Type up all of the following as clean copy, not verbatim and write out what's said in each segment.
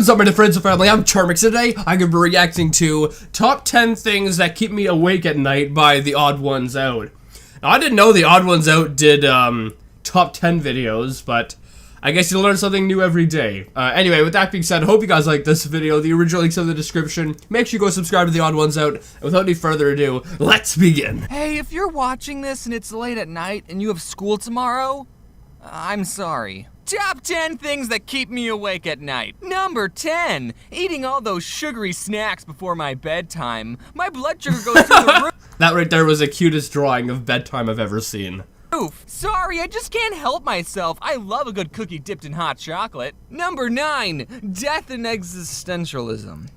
What's up, my friends and family? I'm Charmx. Today, I'm going to be reacting to Top 10 Things That Keep Me Awake at Night by The Odd Ones Out. Now, I didn't know The Odd Ones Out did Top 10 videos, but I guess you learn something new every day. Anyway, with that being said, I hope you guys like this video. The original link's in the description. Make sure you go subscribe to The Odd Ones Out. And without any further ado, let's begin. Hey, if you're watching this and it's late at night and you have school tomorrow, I'm sorry. Top 10 things that keep me awake at night. Number 10, eating all those sugary snacks before my bedtime. My blood sugar goes through the roof. That right there was the cutest drawing of bedtime I've ever seen. Sorry, I just can't help myself. I love a good cookie dipped in hot chocolate. Number 9, death and existentialism.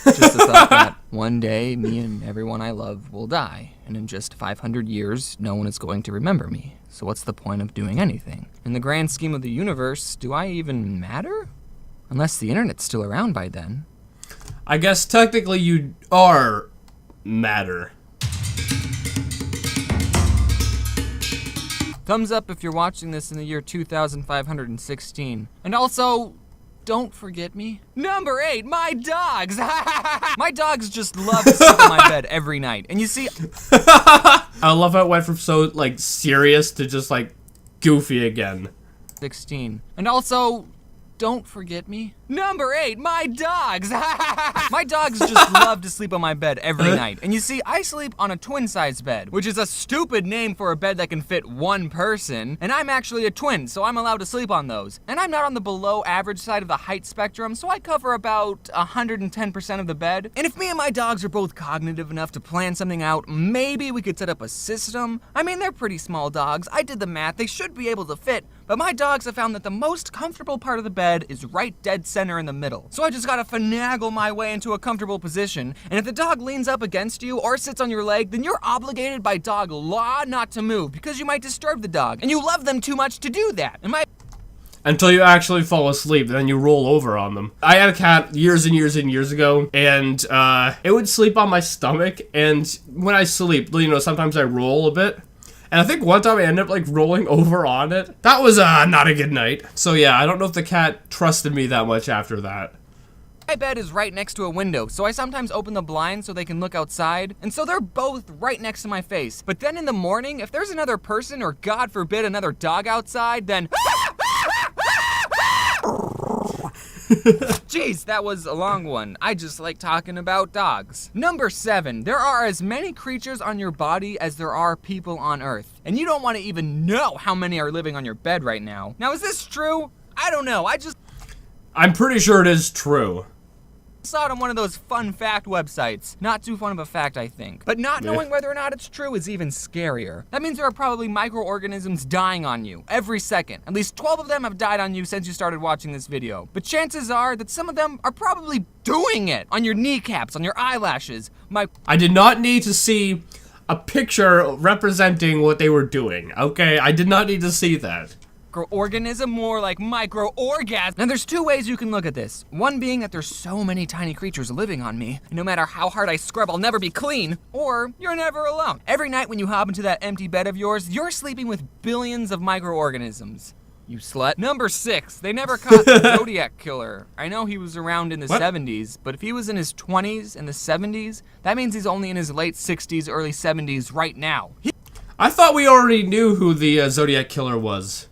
Just the thought that one day, me and everyone I love will die, and in just 500 years, no one is going to remember me. So what's the point of doing anything? In the grand scheme of the universe, do I even matter? Unless the internet's still around by then. I guess technically you are matter. Thumbs up if you're watching this in the year 2516. And also, don't forget me. Number 8, my dogs. My dogs just love to sleep on my bed every night. And you see, I love how it went from so, like, serious to just, like, goofy again. 16. And also, don't forget me. Number 8, my dogs. My dogs just love to sleep on my bed every night. And you see, I sleep on a twin-size bed, which is a stupid name for a bed that can fit one person. And I'm actually a twin, so I'm allowed to sleep on those. And I'm not on the below average side of the height spectrum, so I cover about 110% of the bed. And if me and my dogs are both cognitive enough to plan something out, maybe we could set up a system. I mean, they're pretty small dogs. I did the math. They should be able to fit. But my dogs have found that the most comfortable part of the bed is right dead center in the middle. So I just gotta finagle my way into a comfortable position, and if the dog leans up against you or sits on your leg, then you're obligated by dog law not to move because you might disturb the dog, and you love them too much to do that. Until you actually fall asleep, then you roll over on them. I had a cat years and years and years ago, and it would sleep on my stomach, and when I sleep, you know, sometimes I roll a bit. And I think one time I ended up, like, rolling over on it. That was, not a good night. So yeah, I don't know if the cat trusted me that much after that. My bed is right next to a window, so I sometimes open the blinds so they can look outside, and so they're both right next to my face. But then in the morning, if there's another person, or God forbid, another dog outside, then jeez, that was a long one. I just like talking about dogs. Number 7, there are as many creatures on your body as there are people on Earth. And you don't want to even know how many are living on your bed right now. Now, is this true? I don't know. I'm pretty sure it is true. Saw it on one of those fun fact websites. Not too fun of a fact, I think. But not knowing whether or not it's true is even scarier. That means there are probably microorganisms dying on you every second. At least 12 of them have died on you since you started watching this video. But chances are that some of them are probably doing it on your kneecaps, on your eyelashes. I did not need to see a picture representing what they were doing, okay? I did not need to see that. Microorganism, more like micro-orgasm. Now there's 2 ways you can look at this. One being that there's so many tiny creatures living on me, and no matter how hard I scrub, I'll never be clean. Or you're never alone. Every night when you hop into that empty bed of yours, you're sleeping with billions of microorganisms. You slut. Number 6, they never caught the Zodiac Killer. I know he was around in the 70s, but if he was in his 20s in the 70s, that means he's only in his late 60s, early 70s right now. I thought we already knew who the Zodiac Killer was.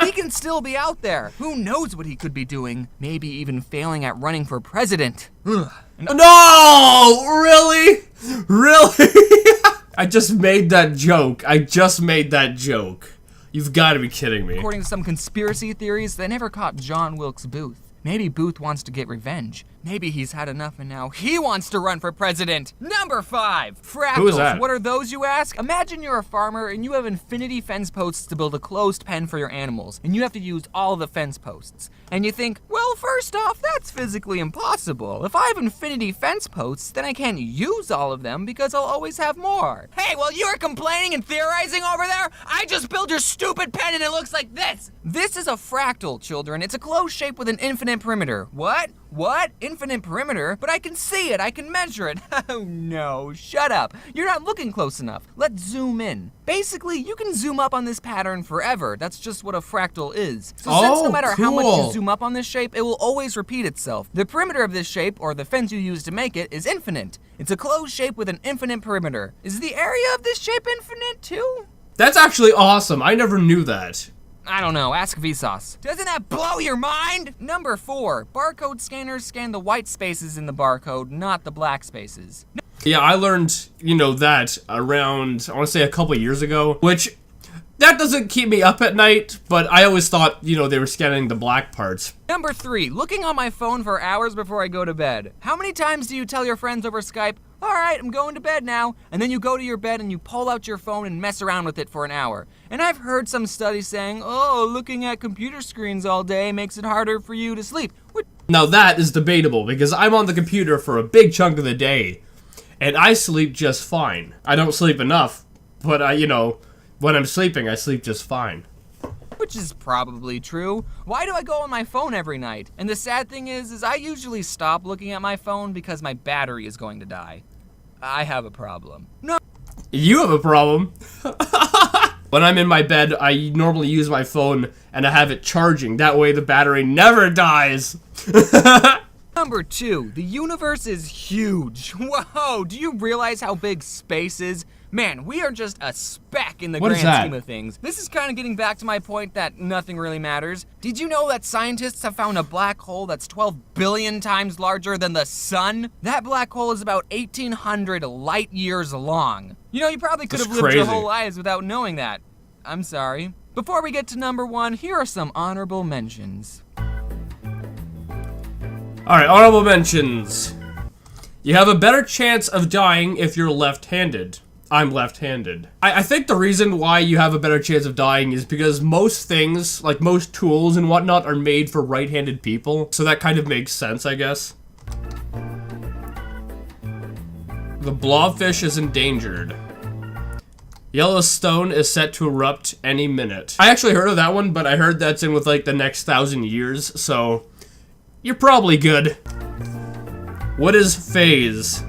He can still be out there. Who knows what he could be doing? Maybe even failing at running for president. No! Really? Really? I just made that joke. You've got to be kidding me. According to some conspiracy theories, they never caught John Wilkes Booth. Maybe Booth wants to get revenge. Maybe he's had enough and now he wants to run for president. Number 5, fractals. Who is that? What are those, you ask? Imagine you're a farmer and you have infinity fence posts to build a closed pen for your animals, and you have to use all the fence posts. And you think, well, first off, that's physically impossible. If I have infinity fence posts, then I can't use all of them because I'll always have more. Hey, while you're complaining and theorizing over there, I just built your stupid pen and it looks like this. This is a fractal, children. It's a closed shape with an infinite infinite perimeter. What? What? Infinite perimeter? But I can see it, I can measure it. Oh no, shut up. You're not looking close enough. Let's zoom in. Basically, you can zoom up on this pattern forever. That's just what a fractal is. So since no matter how much you zoom up on this shape, it will always repeat itself. The perimeter of this shape, or the fence you use to make it, is infinite. It's a closed shape with an infinite perimeter. Is the area of this shape infinite too? That's actually awesome. I never knew that. I don't know, ask Vsauce. Doesn't that blow your mind? Number 4, barcode scanners scan the white spaces in the barcode, not the black spaces. Yeah, I learned, that around, I want to say a couple years ago, which, that doesn't keep me up at night, but I always thought, they were scanning the black parts. Number 3, looking on my phone for hours before I go to bed. How many times do you tell your friends over Skype, all right, I'm going to bed now, and then you go to your bed and you pull out your phone and mess around with it for an hour? And I've heard some studies saying, oh, looking at computer screens all day makes it harder for you to sleep. Now that is debatable, because I'm on the computer for a big chunk of the day, and I sleep just fine. I don't sleep enough, but when I'm sleeping, I sleep just fine. Which is probably true. Why do I go on my phone every night? And the sad thing is I usually stop looking at my phone because my battery is going to die. I have a problem. No. You have a problem? When I'm in my bed, I normally use my phone and I have it charging. That way the battery never dies. Number 2, the universe is huge. Whoa, do you realize how big space is? Man, we are just a speck in the grand scheme of things. This is kind of getting back to my point that nothing really matters. Did you know that scientists have found a black hole that's 12 billion times larger than the sun? That black hole is about 1,800 light years long. You probably could have lived your whole lives without knowing that. I'm sorry. Before we get to number 1, here are some honorable mentions. Alright, honorable mentions. You have a better chance of dying if you're left-handed. I'm left-handed. I think the reason why you have a better chance of dying is because most things, like most tools and whatnot, are made for right-handed people. So that kind of makes sense, I guess. The blobfish is endangered. Yellowstone is set to erupt any minute. I actually heard of that one, but I heard that's in with like the next 1,000 years, so you're probably good. What is phase?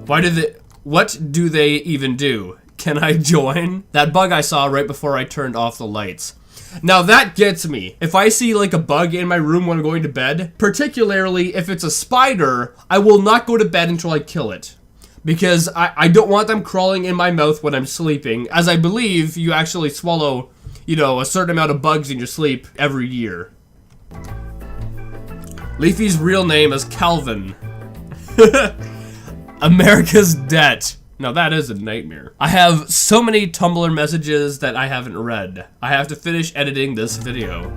What do they even do? Can I join? That bug I saw right before I turned off the lights. Now that gets me. If I see like a bug in my room when I'm going to bed, particularly if it's a spider, I will not go to bed until I kill it. Because I don't want them crawling in my mouth when I'm sleeping, as I believe you actually swallow, a certain amount of bugs in your sleep every year. Leafy's real name is Calvin. America's debt. Now that is a nightmare. I have so many Tumblr messages that I haven't read. I have to finish editing this video.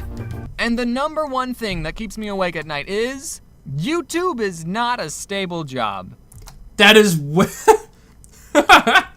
And the number 1 thing that keeps me awake at night is YouTube is not a stable job. That is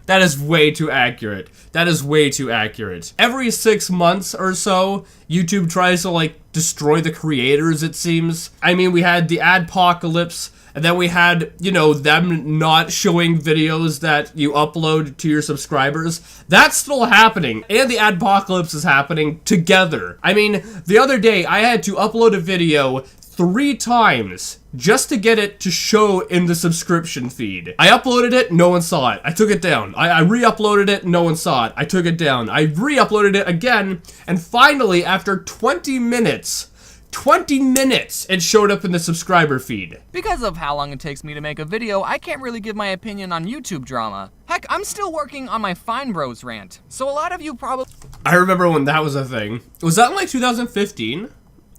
that is way too accurate. That is way too accurate. Every 6 months or so, YouTube tries to destroy the creators, it seems. I mean, we had the adpocalypse, and then we had, them not showing videos that you upload to your subscribers. That's still happening, and the adpocalypse is happening together. I mean, the other day, I had to upload a video 3 times just to get it to show in the subscription feed. I uploaded it, no one saw it. I took it down. I re-uploaded it, no one saw it. I took it down. I re-uploaded it again, and finally, after 20 minutes, it showed up in the subscriber feed. Because of how long it takes me to make a video, I can't really give my opinion on YouTube drama. Heck, I'm still working on my Fine Bros rant, so a lot of you probably... I remember when that was a thing. Was that in 2015?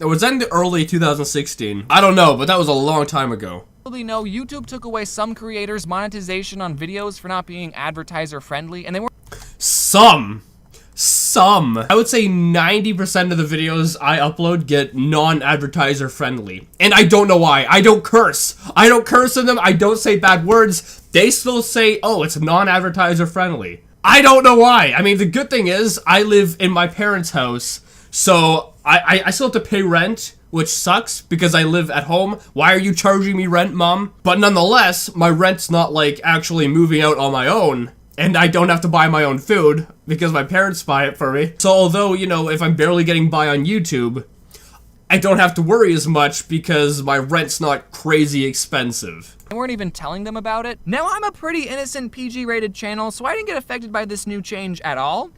Or was that in the early 2016? I don't know, but that was a long time ago. know YouTube took away some creators' monetization on videos for not being advertiser friendly, and they were... Some. I would say 90% of the videos I upload get non-advertiser friendly. And I don't know why. I don't curse. I don't curse in them. I don't say bad words. They still say, oh, it's non-advertiser friendly. I don't know why. I mean, the good thing is I live in my parents' house, so I still have to pay rent, which sucks because I live at home. Why are you charging me rent, Mom? But nonetheless, my rent's not like actually moving out on my own. And I don't have to buy my own food because my parents buy it for me. So although, you know, if I'm barely getting by on YouTube, I don't have to worry as much because my rent's not crazy expensive. I weren't even telling them about it. Now I'm a pretty innocent PG-rated channel, so I didn't get affected by this new change at all.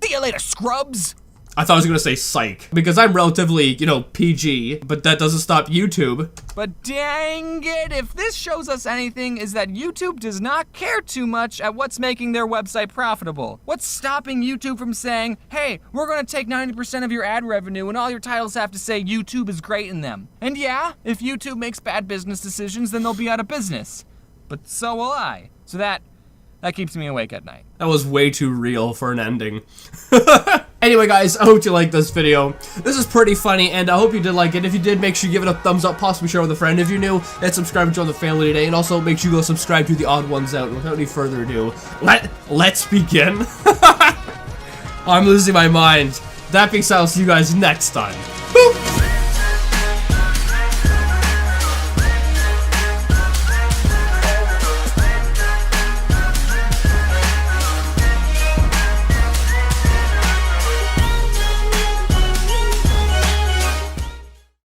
See you later, scrubs! I thought I was gonna say psych. Because I'm relatively, you know, PG, but that doesn't stop YouTube. But dang it, if this shows us anything, is that YouTube does not care too much at what's making their website profitable. What's stopping YouTube from saying, hey, we're gonna take 90% of your ad revenue and all your titles have to say YouTube is great in them. And yeah, if YouTube makes bad business decisions, then they'll be out of business. But so will I. So that keeps me awake at night. That was way too real for an ending. Anyway, guys, I hope you liked this video. This is pretty funny, and I hope you did like it. If you did, make sure you give it a thumbs up, possibly share with a friend if you're new, and subscribe and join the family today. And also, make sure you go subscribe to the Odd Ones Out. Without any further ado, let's begin. I'm losing my mind. That being said, I'll see you guys next time. Boop.